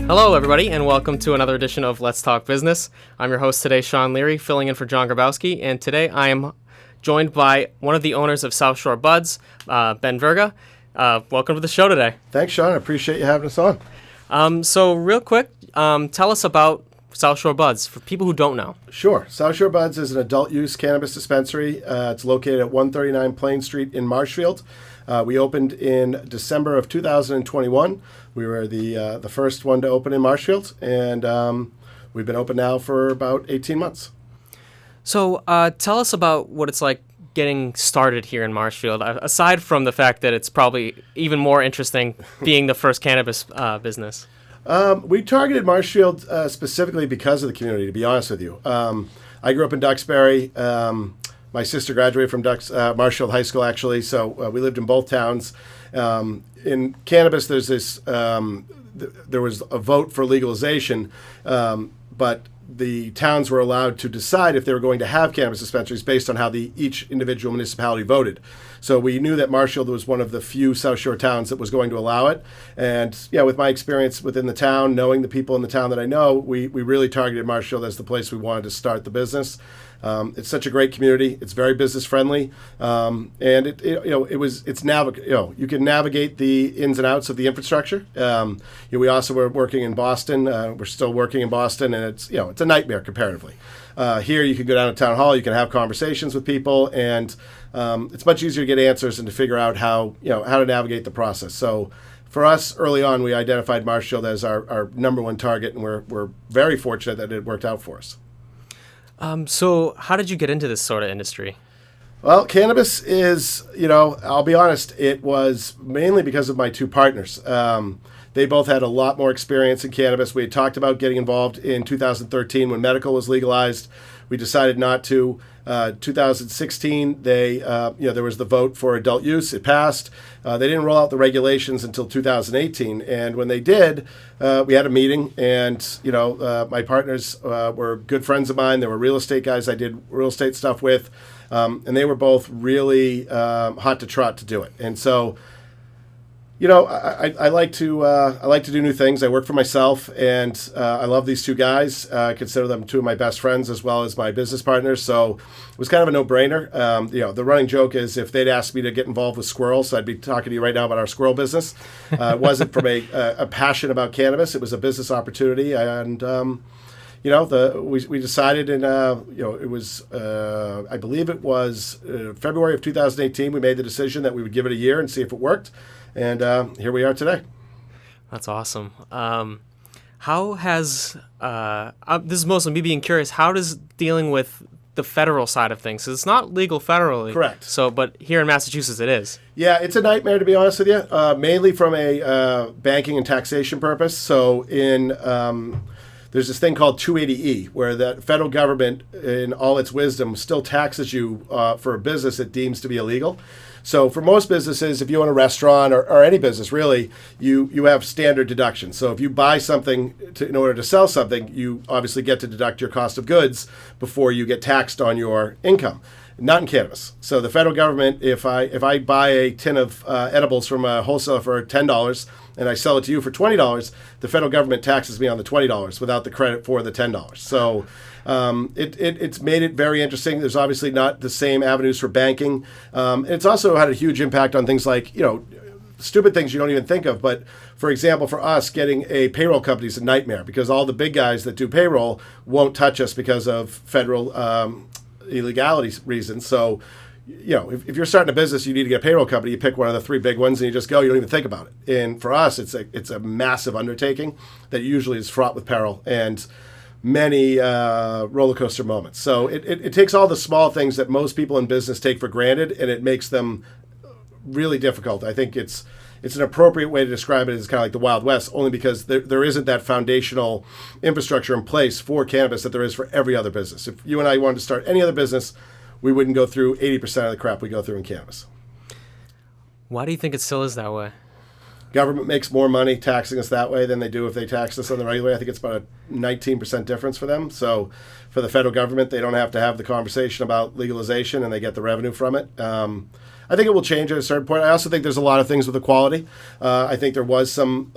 Hello, everybody, and welcome to another edition of Let's Talk Business. I'm your host today, Sean Leary, filling in for John Grabowski, and today I am joined by one of the owners of South Shore Buds, Ben Virga. Welcome to the show today. Thanks, Sean. I appreciate you having us on. So real quick, tell us about South Shore Buds for people who don't know. Sure. South Shore Buds is an adult-use cannabis dispensary. It's located at 139 Plain Street in Marshfield. We opened in December of 2021. We were the first one to open in Marshfield, and we've been open now for about 18 months. So tell us about what it's like getting started here in Marshfield, aside from the fact that it's probably even more interesting being the first cannabis business. We targeted Marshfield specifically because of the community, to be honest with you. I grew up in Duxbury. My sister graduated from Marshfield High School, actually, so we lived in both towns. In cannabis, there was a vote for legalization, but the towns were allowed to decide if they were going to have cannabis dispensaries based on how each individual municipality voted. So we knew that Marshfield was one of the few South Shore towns that was going to allow it. And yeah, with my experience within the town, knowing the people in the town that I know, we really targeted Marshfield as the place we wanted to start the business. It's such a great community. It's very business friendly, and it's you can navigate the ins and outs of the infrastructure. We also were working in Boston. We're still working in Boston, and it's a nightmare comparatively. Here, you can go down to town hall. You can have conversations with people, and it's much easier to get answers and to figure out how to navigate the process. So, for us, early on, we identified Marshfield as our number one target, and we're very fortunate that it worked out for us. So how did you get into this sort of industry? Well, cannabis is, I'll be honest, it was mainly because of my two partners. They both had a lot more experience in cannabis. We had talked about getting involved in 2013 when medical was legalized. We decided not to. 2016, there was the vote for adult use. It passed. They didn't roll out the regulations until 2018, and when they did, we had a meeting. And my partners were good friends of mine. They were real estate guys I did real estate stuff with, and they were both really hot to trot to do it. And so, I like to do new things. I work for myself, and I love these two guys. I consider them two of my best friends as well as my business partners. So it was kind of a no-brainer. The running joke is if they'd asked me to get involved with squirrels, I'd be talking to you right now about our squirrel business. It wasn't from a passion about cannabis. It was a business opportunity, and we decided it was I believe it was February of 2018. We made the decision that we would give it a year and see if it worked. And here we are today. That's awesome. How has this is mostly me being curious? How does dealing with the federal side of things? 'Cause it's not legal federally. Correct. So, but here in Massachusetts, it is. Yeah, it's a nightmare, to be honest with you. Mainly from a banking and taxation purpose. So there's this thing called 280E, where the federal government, in all its wisdom, still taxes you for a business it deems to be illegal. So for most businesses, if you own a restaurant or any business, really, you have standard deductions. So if you buy something in order to sell something, you obviously get to deduct your cost of goods before you get taxed on your income. Not in cannabis. So the federal government, if I buy a tin of edibles from a wholesaler for $10 and I sell it to you for $20, the federal government taxes me on the $20 without the credit for the $10. So it's made it very interesting. There's obviously not the same avenues for banking. It's also had a huge impact on things like, stupid things you don't even think of. But for example, for us, getting a payroll company is a nightmare because all the big guys that do payroll won't touch us because of federal illegality reasons. So, if you're starting a business, you need to get a payroll company. You pick one of the three big ones and you just go. You don't even think about it. And for us, it's a massive undertaking that usually is fraught with peril and many roller coaster moments. So it takes all the small things that most people in business take for granted, and it makes them really difficult. I think it's an appropriate way to describe it as kind of like the Wild West, only because there isn't that foundational infrastructure in place for cannabis that there is for every other business. If you and I wanted to start any other business, we wouldn't go through 80% of the crap we go through in cannabis. Why do you think it still is that way? Government makes more money taxing us that way than they do if they tax us on the regular way. I think it's about a 19% difference for them. So for the federal government, they don't have to have the conversation about legalization and they get the revenue from it. I think it will change at a certain point. I also think there's a lot of things with equality. I think there was some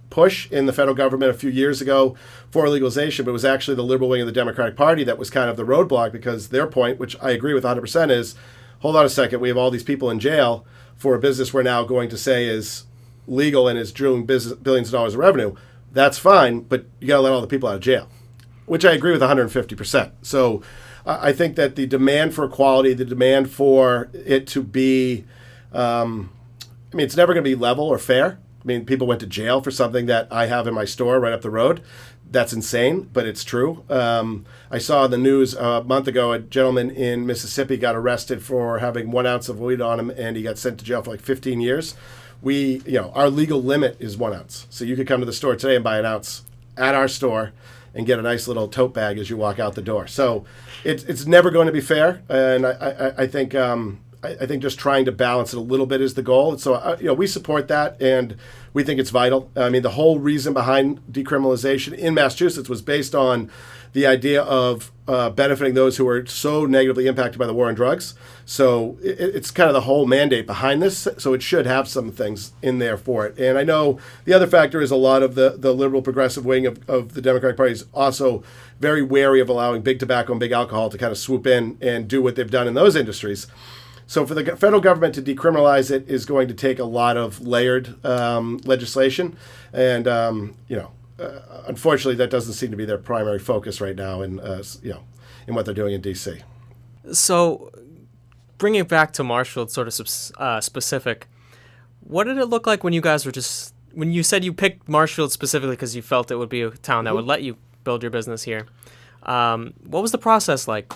push in the federal government a few years ago for legalization, but it was actually the liberal wing of the Democratic Party that was kind of the roadblock, because their point, which I agree with 100%, is, hold on a second, we have all these people in jail for a business we're now going to say is legal and is drawing billions of dollars of revenue. That's fine, but you got to let all the people out of jail, which I agree with 150%. So I think that the demand for equality, the demand for it to be, it's never going to be level or fair. I mean, people went to jail for something that I have in my store right up the road. That's insane, but it's true. I saw in the news a month ago, a gentleman in Mississippi got arrested for having 1 ounce of weed on him, and he got sent to jail for like 15 years. Our legal limit is 1 ounce. So you could come to the store today and buy an ounce at our store and get a nice little tote bag as you walk out the door. So it's never going to be fair, and I think just trying to balance it a little bit is the goal. And so we support that, and we think it's vital. I mean, the whole reason behind decriminalization in Massachusetts was based on the idea of benefiting those who are so negatively impacted by the war on drugs. So it's kind of the whole mandate behind this. So it should have some things in there for it. And I know the other factor is a lot of the liberal progressive wing of the Democratic Party is also very wary of allowing big tobacco and big alcohol to kind of swoop in and do what they've done in those industries. So for the federal government to decriminalize it is going to take a lot of layered legislation. And, unfortunately, that doesn't seem to be their primary focus right now in what they're doing in D.C. So bringing it back to Marshfield, sort of specific, what did it look like when you guys were when you said you picked Marshfield specifically because you felt it would be a town that would let you build your business here? What was the process like?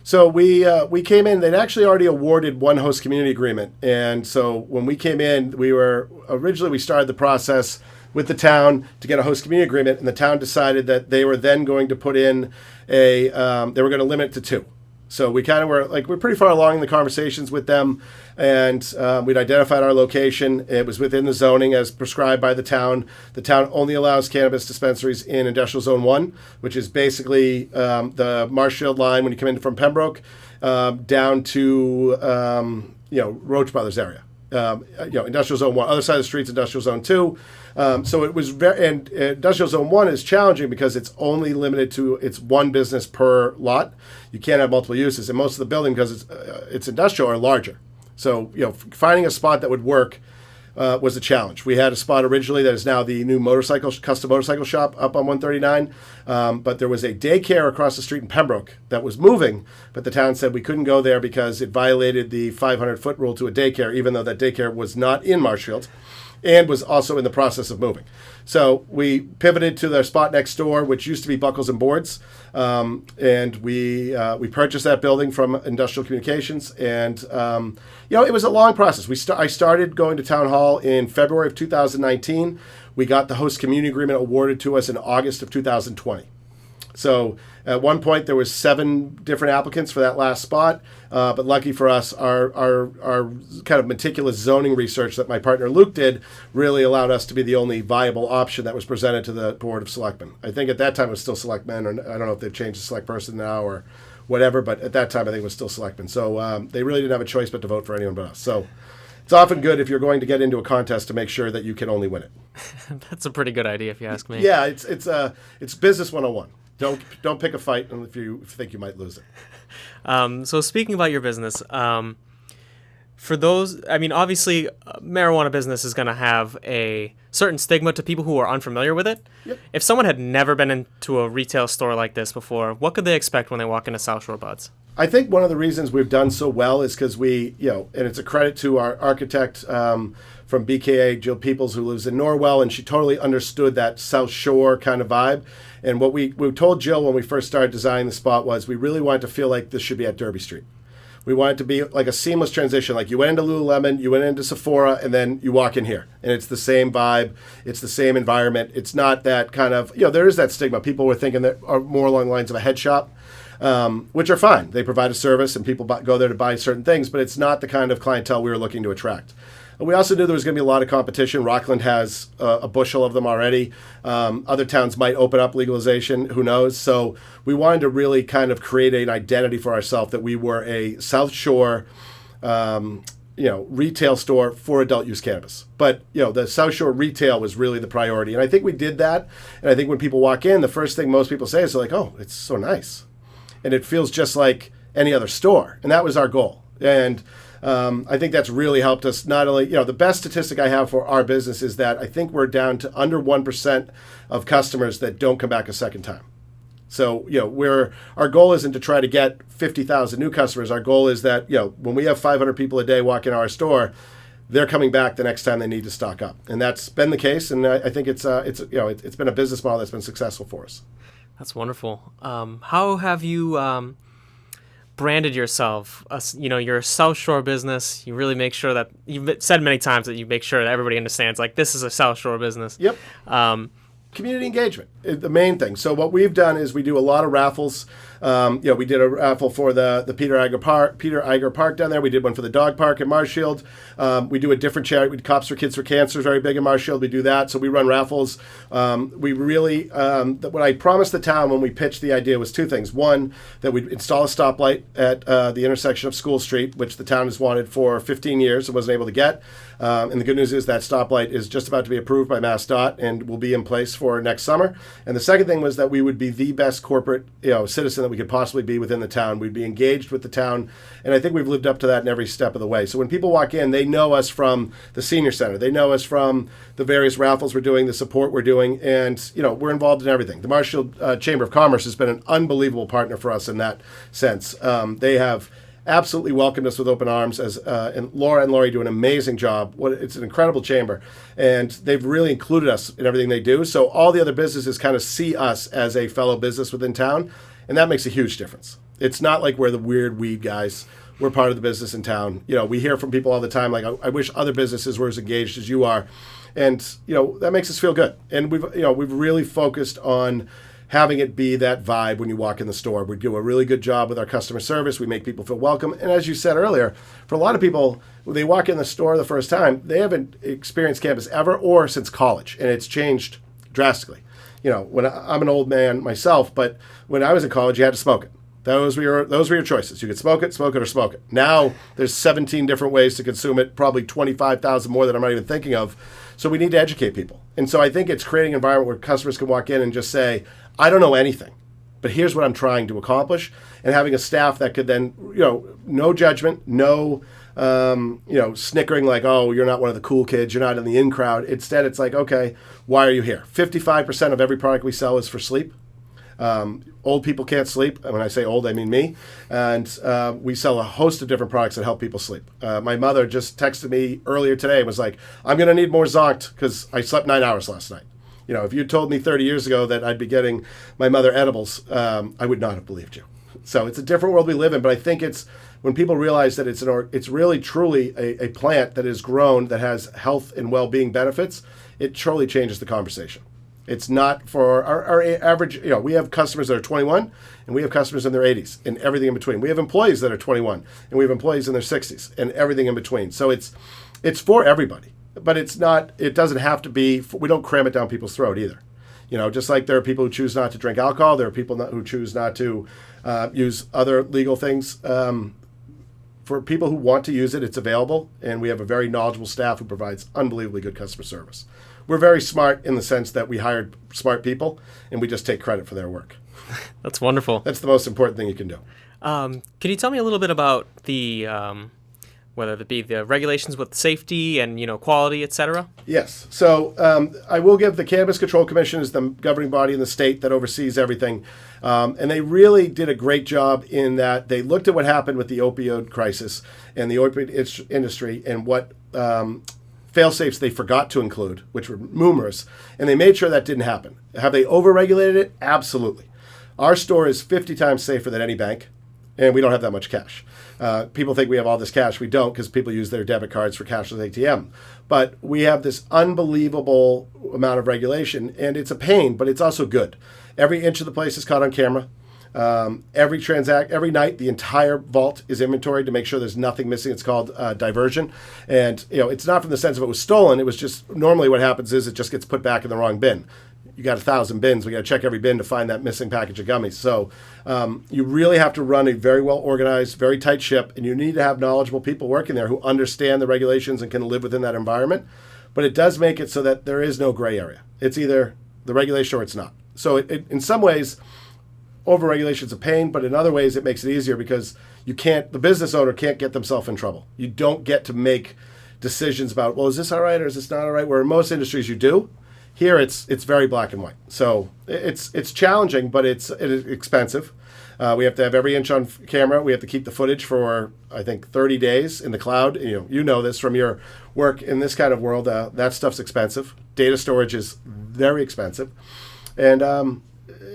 So we came in. They'd actually already awarded one host community agreement, and so when we came in, we started the process with the town to get a host community agreement, and the town decided that they were then going to put in they were going to limit it to 2. So we kind of we're pretty far along in the conversations with them, and we'd identified our location. It was within the zoning as prescribed by the town. The town only allows cannabis dispensaries in Industrial Zone 1, which is basically the Marshfield line when you come in from Pembroke down to Roach Brothers area. Industrial Zone 1. Other side of the street's Industrial Zone 2. So it was and Industrial Zone 1 is challenging because it's only limited to it's one business per lot. You can't have multiple uses, and most of the building, because it's industrial, are larger. So finding a spot that would work was a challenge. We had a spot originally that is now the new custom motorcycle shop up on 139, but there was a daycare across the street in Pembroke that was moving, but the town said we couldn't go there because it violated the 500-foot rule to a daycare, even though that daycare was not in Marshfield and was also in the process of moving. So we pivoted to their spot next door, which used to be Buckles and Boards, and we purchased that building from Industrial Communications, and it was a long process. I started going to town hall in February of 2019. We got the host community agreement awarded to us in August of 2020. So at one point there was 7 different applicants for that last spot, but lucky for us, our kind of meticulous zoning research that my partner Luke did really allowed us to be the only viable option that was presented to the Board of Selectmen. I think at that time it was still Selectmen, or I don't know if they've changed to Select Person now or whatever, but at that time I think it was still Selectmen. So they really didn't have a choice but to vote for anyone but us. So it's often good if you're going to get into a contest to make sure that you can only win it. That's a pretty good idea if you ask me. Yeah, it's business 101. Don't pick a fight if you think you might lose it. So speaking about your business, for those, obviously, marijuana business is going to have a certain stigma to people who are unfamiliar with it. Yep. If someone had never been into a retail store like this before, what could they expect when they walk into South Shore Buds? I think one of the reasons we've done so well is because we, and it's a credit to our architect from BKA, Jill Peoples, who lives in Norwell, and she totally understood that South Shore kind of vibe. And what we told Jill when we first started designing the spot was we really wanted to feel like this should be at Derby Street. We want it to be like a seamless transition. Like you went into Lululemon, you went into Sephora, and then you walk in here. And it's the same vibe. It's the same environment. It's not that kind of, there is that stigma. People were thinking that are more along the lines of a head shop, which are fine. They provide a service and people go there to buy certain things, but it's not the kind of clientele we were looking to attract. We also knew there was going to be a lot of competition. Rockland has a bushel of them already. Other towns might open up legalization. Who knows? So we wanted to really kind of create an identity for ourselves that we were a South Shore retail store for adult use cannabis. But, the South Shore retail was really the priority. And I think we did that. And I think when people walk in, the first thing most people say is like, oh, it's so nice. And it feels just like any other store. And that was our goal. And I think that's really helped us. Not only, the best statistic I have for our business is that I think we're down to under 1% of customers that don't come back a second time. So, our goal isn't to try to get 50,000 new customers. Our goal is that, when we have 500 people a day walk in our store, they're coming back the next time they need to stock up. And that's been the case. And I think it's been a business model that's been successful for us. That's wonderful. How have you branded yourself? You're a South Shore business. You really make sure that, you've said many times that you make sure that everybody understands, like, this is a South Shore business. Yep. Community engagement is the main thing. So what we've done is we do a lot of raffles. We did a raffle for the Peter Iger Park down there. We did one for the dog park in Marshfield. We do a different charity. We do Cops for Kids for Cancer is very big in Marshfield. We do that. So we run raffles. We really, what I promised the town when we pitched the idea was two things. One, that we'd install a stoplight at the intersection of School Street, which the town has wanted for 15 years and wasn't able to get. And the good news is that stoplight is just about to be approved by MassDOT and will be in place for next summer. And the second thing was that we would be the best corporate citizen that we could possibly be within the town. We'd be engaged with the town. And I think we've lived up to that in every step of the way. So when people walk in, they know us from the senior center. They know us from the various raffles we're doing, the support we're doing. And, we're involved in everything. The Marshfield Chamber of Commerce has been an unbelievable partner for us in that sense. They have absolutely welcomed us with open arms, and Laura and Laurie do an amazing job. It's an incredible chamber, and they've really included us in everything they do. So all the other businesses kind of see us as a fellow business within town, and that makes a huge difference. It's not like we're the weird weed guys. We're part of the business in town. We hear from people all the time, like, I wish other businesses were as engaged as you are, and that makes us feel good. And we've really focused on having it be that vibe when you walk in the store. We do a really good job with our customer service. We make people feel welcome. And as you said earlier, for a lot of people, when they walk in the store the first time, they haven't experienced cannabis ever or since college, and it's changed drastically. When I'm an old man myself, but when I was in college, you had to smoke it. Those were your choices. You could smoke it, or smoke it. Now there's 17 different ways to consume it, probably 25,000 more that I'm not even thinking of. So we need to educate people. And so I think it's creating an environment where customers can walk in and just say, I don't know anything, but here's what I'm trying to accomplish. And having a staff that could then, no judgment, no, snickering like, oh, you're not one of the cool kids, you're not in the in crowd. Instead, it's like, okay, why are you here? 55% of every product we sell is for sleep. Old people can't sleep. When I say old, I mean me. And we sell a host of different products that help people sleep. My mother just texted me earlier today and was like, I'm going to need more Zonct because I slept 9 hours last night. If you told me 30 years ago that I'd be getting my mother edibles, I would not have believed you. So it's a different world we live in, but I think it's when people realize that it's really truly a plant that is grown that has health and well-being benefits, it truly changes the conversation. It's not for our average, we have customers that are 21 and we have customers in their 80s and everything in between. We have employees that are 21 and we have employees in their 60s and everything in between. So it's for everybody. But it doesn't have to be, we don't cram it down people's throat either. Just like there are people who choose not to drink alcohol, there are people who choose not to use other legal things. For people who want to use it, it's available, and we have a very knowledgeable staff who provides unbelievably good customer service. We're very smart in the sense that we hired smart people, and we just take credit for their work. That's wonderful. That's the most important thing you can do. Can you tell me a little bit about the whether it be the regulations with safety and quality, etc.? Yes. So I will give the Cannabis Control Commission is the governing body in the state that oversees everything, and they really did a great job in that they looked at what happened with the opioid crisis and the opioid industry and what fail-safes they forgot to include, which were numerous, and they made sure that didn't happen. Have they over-regulated it? Absolutely. Our store is 50 times safer than any bank, and we don't have that much cash. People think we have all this cash. We don't, because people use their debit cards for cashless ATM. But we have this unbelievable amount of regulation, and it's a pain, but it's also good. Every inch of the place is caught on camera. Every night, the entire vault is inventoried to make sure there's nothing missing. It's called diversion. And it's not from the sense of it was stolen. It was just normally what happens is it just gets put back in the wrong bin. you got 1,000 bins. We got to check every bin to find that missing package of gummies. So you really have to run a very well organized, very tight ship, and you need to have knowledgeable people working there who understand the regulations and can live within that environment. But it does make it so that there is no gray area. It's either the regulation or it's not. So in some ways, over-regulation is a pain, but in other ways it makes it easier because the business owner can't get themselves in trouble. You don't get to make decisions about, well, is this all right or is this not all right? Where in most industries you do. Here it's very black and white. So it's challenging, but it's expensive. We have to have every inch on camera. We have to keep the footage for, I think, 30 days in the cloud. You know this from your work in this kind of world. That stuff's expensive. Data storage is very expensive. And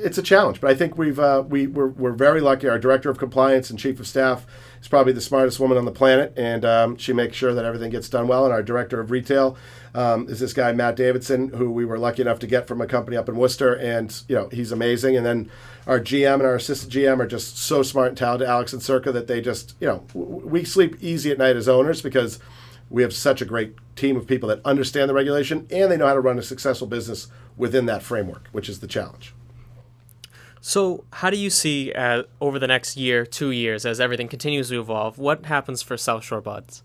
it's a challenge, but I think we're very lucky. Our director of compliance and chief of staff is probably the smartest woman on the planet, and she makes sure that everything gets done well. And our director of retail is this guy Matt Davidson, who we were lucky enough to get from a company up in Worcester, and he's amazing. And then our GM and our assistant GM are just so smart and talented, Alex and Circa, that they just we sleep easy at night as owners because we have such a great team of people that understand the regulation and they know how to run a successful business within that framework, which is the challenge. So how do you see over the next year, 2 years, as everything continues to evolve, what happens for South Shore Buds?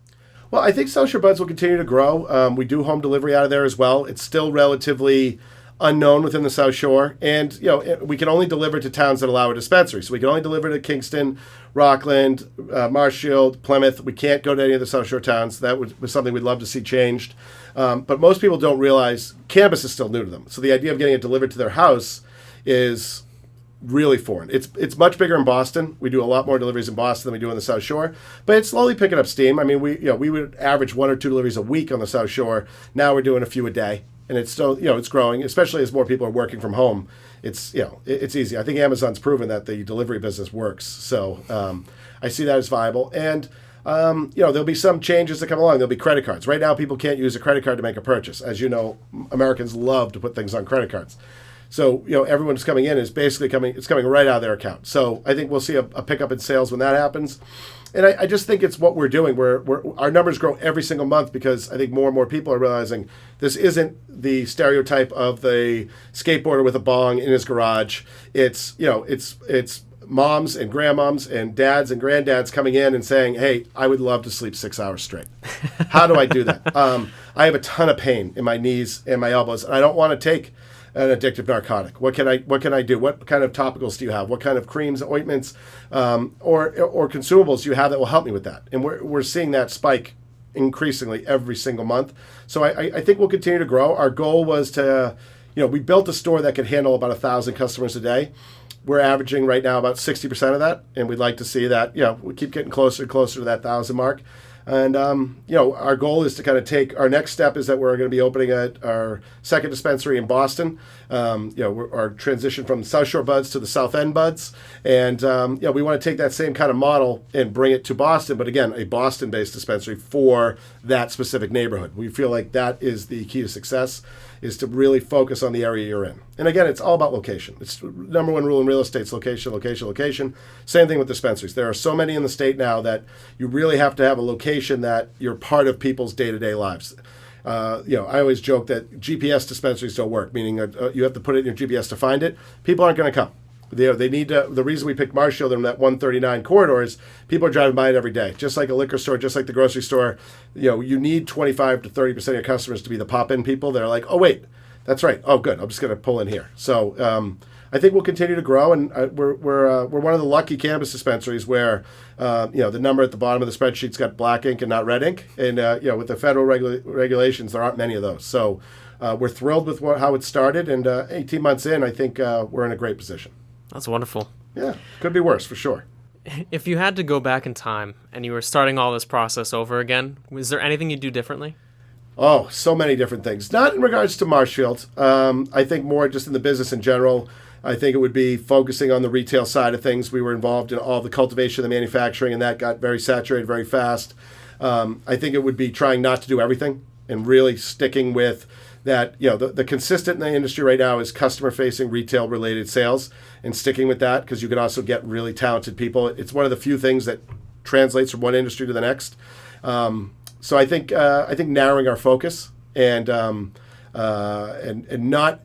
Well, I think South Shore Buds will continue to grow. We do home delivery out of there as well. It's still relatively unknown within the South Shore. And, we can only deliver to towns that allow a dispensary. So we can only deliver to Kingston, Rockland, Marshfield, Plymouth. We can't go to any of the South Shore towns. That was something we'd love to see changed. But most people don't realize cannabis is still new to them. So the idea of getting it delivered to their house is really foreign. It's much bigger in Boston. We do a lot more deliveries in Boston than we do on the South Shore, but it's slowly picking up steam. I mean, we would average 1 or 2 deliveries a week on the South Shore. Now we're doing a few a day, and it's still it's growing, especially as more people are working from home. It's it's easy. I think Amazon's proven that the delivery business works. So I see that as viable, and there'll be some changes that come along. There'll be credit cards. Right now, people can't use a credit card to make a purchase. As you know, Americans love to put things on credit cards. So, everyone who's coming in is basically coming right out of their account. So I think we'll see a pickup in sales when that happens. And I just think it's what we're doing. Our numbers grow every single month because I think more and more people are realizing this isn't the stereotype of the skateboarder with a bong in his garage. It's moms and grandmoms and dads and granddads coming in and saying, hey, I would love to sleep 6 hours straight. How do I do that? I have a ton of pain in my knees and my elbows, and I don't want to take an addictive narcotic. What can I do? What kind of topicals do you have? What kind of creams, ointments, or consumables do you have that will help me with that? And we're seeing that spike increasingly every single month. So I think we'll continue to grow. Our goal was to, we built a store that could handle about 1,000 customers a day. We're averaging right now about 60% of that, and we'd like to see that, we keep getting closer and closer to that 1,000 mark. And, our goal is to kind of our next step is that we're going to be opening our second dispensary in Boston. Our transition from South Shore Buds to the South End Buds. And, we want to take that same kind of model and bring it to Boston. But again, a Boston-based dispensary for that specific neighborhood. We feel like that is the key to success, is to really focus on the area you're in. And again, it's all about location. It's number one rule in real estate: it's location, location, location. Same thing with dispensaries. There are so many in the state now that you really have to have a location that you're part of people's day-to-day lives. I always joke that GPS dispensaries don't work, meaning you have to put it in your GPS to find it. People aren't going to come. They need to. The reason we picked Marshfield in that 139 corridor is people are driving by it every day. Just like a liquor store, just like the grocery store, you need 25 to 30% of your customers to be the pop-in people. They're like, oh wait, that's right. Oh good, I'm just going to pull in here. So I think we'll continue to grow, and we're one of the lucky cannabis dispensaries where the number at the bottom of the spreadsheet's got black ink and not red ink, and with the federal regulations, there aren't many of those. So we're thrilled with how it started, and 18 months in, I think we're in a great position. That's wonderful. Yeah, could be worse for sure. If you had to go back in time and you were starting all this process over again, was there anything you'd do differently? Oh, so many different things. Not in regards to Marshfield. I think more just in the business in general. I think it would be focusing on the retail side of things. We were involved in all the cultivation, the manufacturing, and that got very saturated very fast. I think it would be trying not to do everything and really sticking with that. The consistent in the industry right now is customer-facing, retail-related sales, and sticking with that because you can also get really talented people. It's one of the few things that translates from one industry to the next. So I think narrowing our focus and not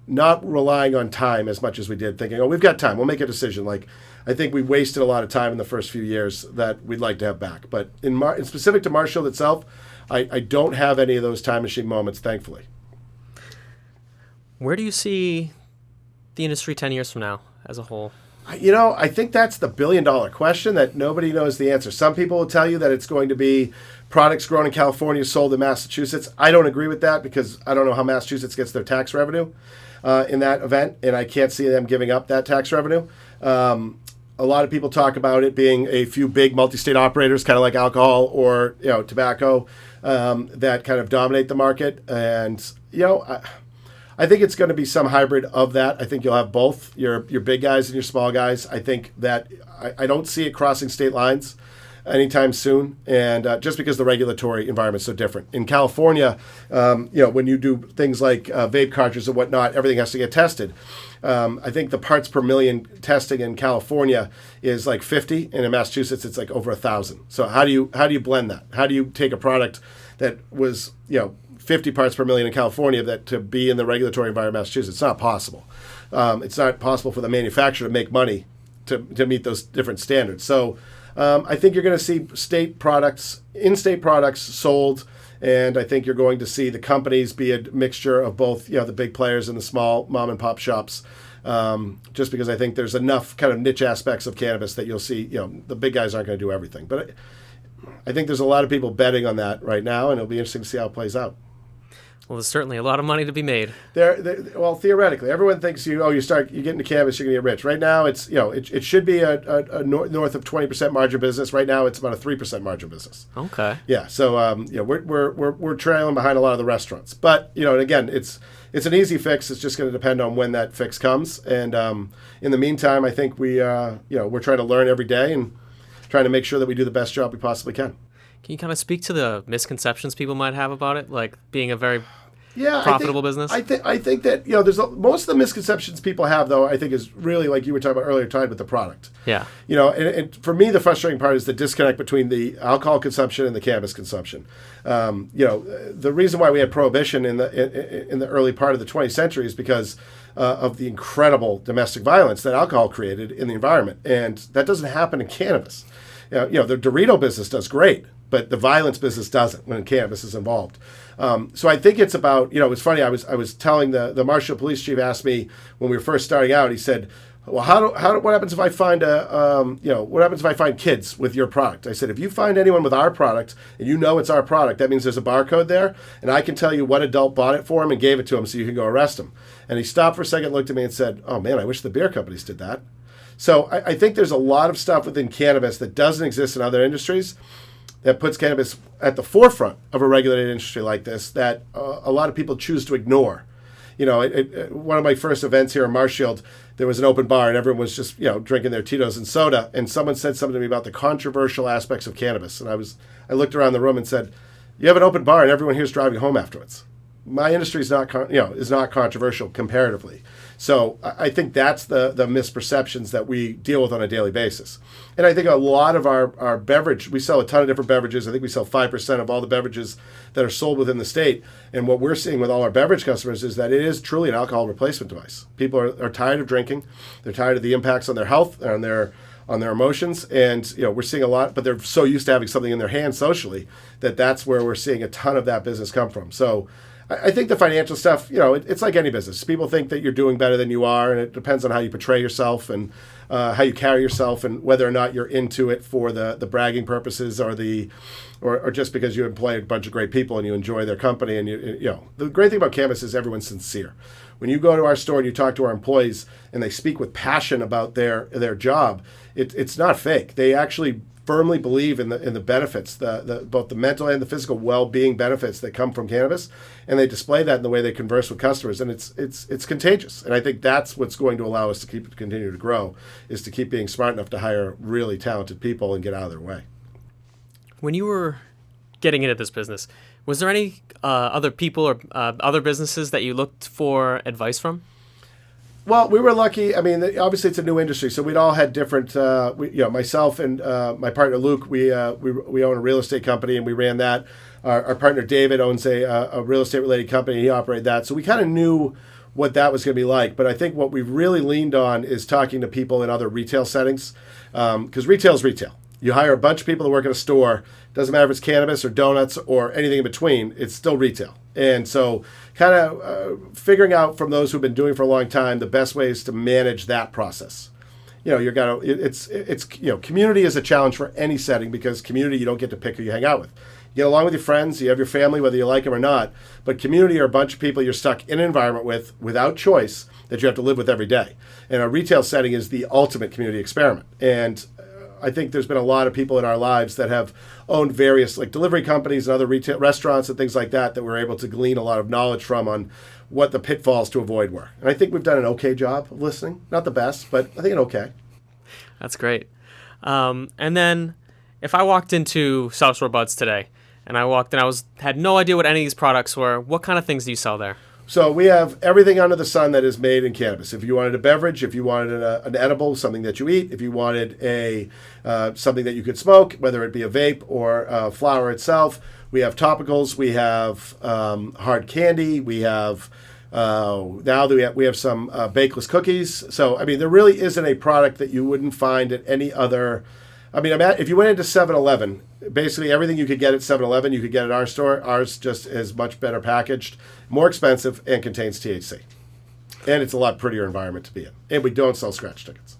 not relying on time as much as we did, thinking, oh, we've got time, we'll make a decision. Like, I think we wasted a lot of time in the first few years that we'd like to have back. But in specific to Marshfield itself, I don't have any of those time machine moments, thankfully. Where do you see the industry 10 years from now as a whole? I think that's the billion-dollar question that nobody knows the answer. Some people will tell you that it's going to be products grown in California sold in Massachusetts. I don't agree with that because I don't know how Massachusetts gets their tax revenue in that event, and I can't see them giving up that tax revenue. A lot of people talk about it being a few big multi-state operators, kind of like alcohol or tobacco, that kind of dominate the market. And I think it's going to be some hybrid of that. I think you'll have both your big guys and your small guys. I think that I don't see it crossing state lines anytime soon, and just because the regulatory environment is so different. In California, when you do things like vape cartridges and whatnot, everything has to get tested. I think the parts per million testing in California is like 50, and in Massachusetts it's like over 1,000. So how do you blend that? How do you take a product that was 50 parts per million in California that to be in the regulatory environment in Massachusetts? It's not possible. It's not possible for the manufacturer to make money to meet those different standards. So I think you're going to see in-state products sold, and I think you're going to see the companies be a mixture of both, the big players and the small mom and pop shops. Just because I think there's enough kind of niche aspects of cannabis that you'll see, the big guys aren't going to do everything. But I think there's a lot of people betting on that right now, and it'll be interesting to see how it plays out. Well, there's certainly a lot of money to be made. Well, theoretically, everyone thinks you get into cannabis, you're going to get rich. Right now, it's it should be a north of 20% margin business. Right now, it's about a 3% margin business. Okay. Yeah. So we're trailing behind a lot of the restaurants, but and again, it's an easy fix. It's just going to depend on when that fix comes. And in the meantime, I think we're trying to learn every day and trying to make sure that we do the best job we possibly can. Can you kind of speak to the misconceptions people might have about it, like being a very profitable business? I think that there's most of the misconceptions people have, though. I think is really like you were talking about earlier, tied with the product. Yeah. And for me, the frustrating part is the disconnect between the alcohol consumption and the cannabis consumption. The reason why we had prohibition in the early part of the 20th century is because of the incredible domestic violence that alcohol created in the environment, and that doesn't happen in cannabis. The Dorito business does great, but the violence business doesn't when cannabis is involved. So I think it's about, it's funny, I was telling the Marshall police chief asked me when we were first starting out, he said, well, what happens if I find what happens if I find kids with your product? I said, if you find anyone with our product and it's our product, that means there's a barcode there, and I can tell you what adult bought it for him and gave it to him so you can go arrest him. And he stopped for a second, looked at me and said, oh man, I wish the beer companies did that. So I think there's a lot of stuff within cannabis that doesn't exist in other industries that puts cannabis at the forefront of a regulated industry like this that a lot of people choose to ignore. One of my first events here in Marshfield, there was an open bar and everyone was just, drinking their Tito's and soda, and someone said something to me about the controversial aspects of cannabis. And I looked around the room and said, you have an open bar and everyone here is driving home afterwards. My industry is not controversial comparatively. So I think that's the misperceptions that we deal with on a daily basis. And I think a lot of our beverage, we sell a ton of different beverages. I think we sell 5% of all the beverages that are sold within the state. And what we're seeing with all our beverage customers is that it is truly an alcohol replacement device. People are tired of drinking. They're tired of the impacts on their health, on their emotions. And, we're seeing a lot, but they're so used to having something in their hands socially that's where we're seeing a ton of that business come from. So I think the financial stuff, it's like any business. People think that you're doing better than you are, and it depends on how you portray yourself and how you carry yourself and whether or not you're into it for the bragging purposes or just because you employ a bunch of great people and you enjoy their company. And the great thing about cannabis is everyone's sincere. When you go to our store and you talk to our employees and they speak with passion about their job, it's not fake. They actually firmly believe in the benefits, both the mental and the physical well-being benefits that come from cannabis, and they display that in the way they converse with customers, and it's contagious. And I think that's what's going to allow us to continue to grow, is to keep being smart enough to hire really talented people and get out of their way. When you were getting into this business, was there any other people or other businesses that you looked for advice from? Well, we were lucky. I mean, obviously it's a new industry, so we'd all had different. Myself and my partner Luke, we own a real estate company and we ran that. Our partner David owns a real estate related company. He operated that, so we kind of knew what that was going to be like. But I think what we've really leaned on is talking to people in other retail settings, because retail is retail. You hire a bunch of people to work at a store. Doesn't matter if it's cannabis or donuts or anything in between. It's still retail. And so kind of figuring out from those who've been doing it for a long time the best ways to manage that process. Community is a challenge for any setting, because community, you don't get to pick who you hang out with. You get along with your friends, you have your family, whether you like them or not. But community are a bunch of people you're stuck in an environment with without choice that you have to live with every day. And a retail setting is the ultimate community experiment. And I think there's been a lot of people in our lives that have owned various like delivery companies and other retail restaurants and things like that we're able to glean a lot of knowledge from on what the pitfalls to avoid were. And I think we've done an okay job of listening. Not the best, but I think an okay. That's great. And then if I walked into South Shore Buds today and I walked in, had no idea what any of these products were, what kind of things do you sell there? So we have everything under the sun that is made in cannabis. If you wanted a beverage, if you wanted an edible, something that you eat, if you wanted something that you could smoke, whether it be a vape or flower itself, we have topicals, we have hard candy, we have now we have some bakeless cookies. So I mean, there really isn't a product that you wouldn't find at any other. I mean, if you went into 7-Eleven, basically everything you could get at 7-Eleven, you could get at our store. Ours just is much better packaged, more expensive, and contains THC. And it's a lot prettier environment to be in. And we don't sell scratch tickets.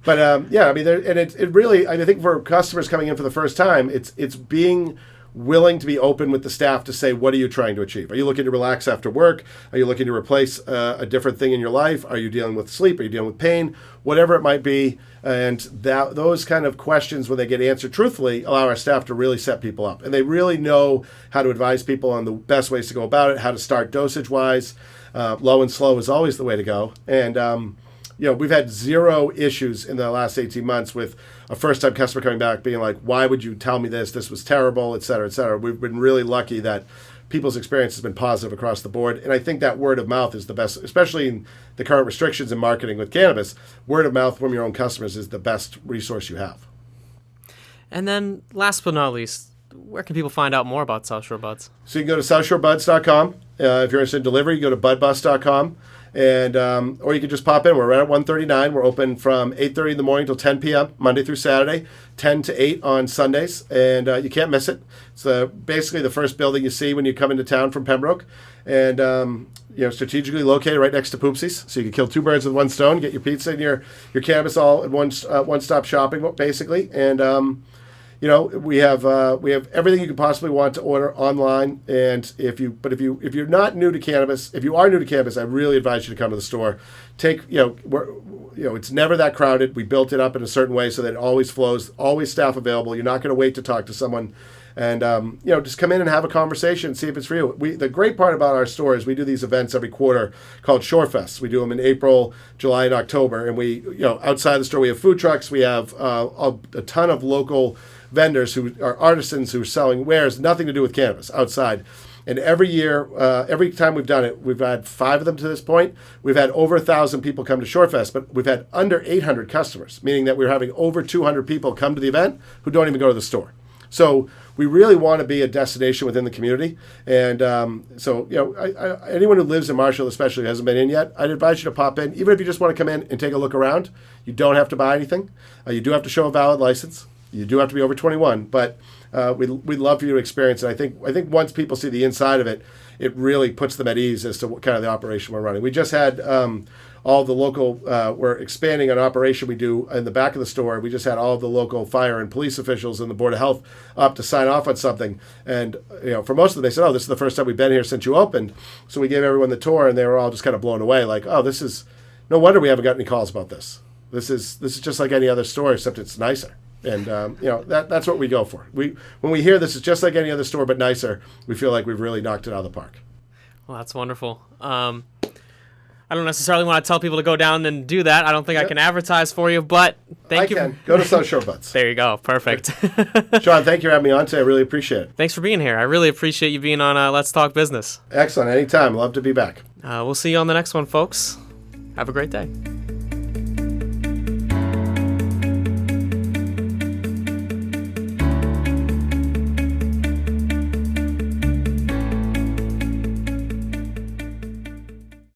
But I mean, it really, I think for customers coming in for the first time, it's being willing to be open with the staff to say, what are you trying to achieve? Are you looking to relax after work? Are you looking to replace a different thing in your life? Are you dealing with sleep? Are you dealing with pain? Whatever it might be. And those kind of questions, when they get answered truthfully, allow our staff to really set people up. And they really know how to advise people on the best ways to go about it, how to start dosage-wise. Low and slow is always the way to go. And we've had zero issues in the last 18 months with a first-time customer coming back being like, why would you tell me this? This was terrible, et cetera, et cetera. We've been really lucky that people's experience has been positive across the board. And I think that word of mouth is the best, especially in the current restrictions in marketing with cannabis. Word of mouth from your own customers is the best resource you have. And then last but not least, where can people find out more about South Shore Buds? So you can go to southshorebuds.com. If you're interested in delivery, you go to budbus.com. And or you can just pop in. We're right at 139. We're open from 8:30 in the morning till 10 p.m. Monday through Saturday, 10 to 8 on Sundays, and you can't miss it. It's basically the first building you see when you come into town from Pembroke, and strategically located right next to Poopsies, so you can kill two birds with one stone. Get your pizza and your cannabis all at one-stop shopping basically, and we have everything you could possibly want to order online. And if you're not new to cannabis, if you are new to cannabis, I really advise you to come to the store. It's never that crowded. We built it up in a certain way so that it always flows, always staff available. You're not going to wait to talk to someone, and just come in and have a conversation and see if it's for you. The great part about our store is we do these events every quarter called Shore Fest. We do them in April, July, and October. And we, outside the store, we have food trucks. We have a ton of local vendors who are artisans who are selling wares, nothing to do with cannabis, outside. And every year, every time we've done it, we've had 5 of them to this point. We've had over 1,000 people come to Shorefest, but we've had under 800 customers, meaning that we're having over 200 people come to the event who don't even go to the store. So we really want to be a destination within the community. And anyone who lives in Marshall especially who hasn't been in yet, I'd advise you to pop in. Even if you just want to come in and take a look around, you don't have to buy anything. You do have to show a valid license. You do have to be over 21, but we'd love for you to experience it. I think once people see the inside of it, it really puts them at ease as to what kind of the operation we're running. We just had all the local, we're expanding an operation we do in the back of the store. We just had all of the local fire and police officials and the Board of Health up to sign off on something. And for most of them, they said, oh, this is the first time we've been here since you opened. So we gave everyone the tour, and they were all just kind of blown away, like, oh, this is, no wonder we haven't got any calls about this. This is just like any other store, except it's nicer. And that's what we go for. When we hear this is just like any other store but nicer, we feel like we've really knocked it out of the park. Well, that's wonderful. I don't necessarily want to tell people to go down and do that. I don't think I can advertise for you, but thank you. I can. Go to South Shore Buds. There you go. Perfect. Sean, thank you for having me on today. I really appreciate it. Thanks for being here. I really appreciate you being on Let's Talk Business. Excellent. Anytime. Love to be back. We'll see you on the next one, folks. Have a great day.